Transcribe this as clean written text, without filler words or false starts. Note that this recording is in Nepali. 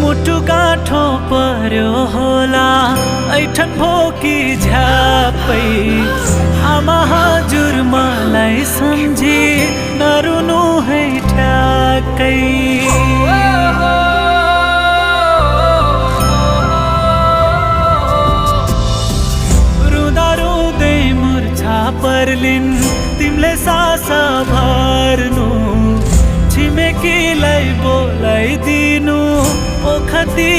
मुटु गाँठो पर्यो होला ऐठन भोकी झ्यापै आमा हजुर मलाई सम्झी नरुनु है ठ्याक्कै रुँदा रुँदै मुर्छा पर्लिन् तिमीले सासा भर्नु छिमेकीलाई बोलाइदिनु ओखती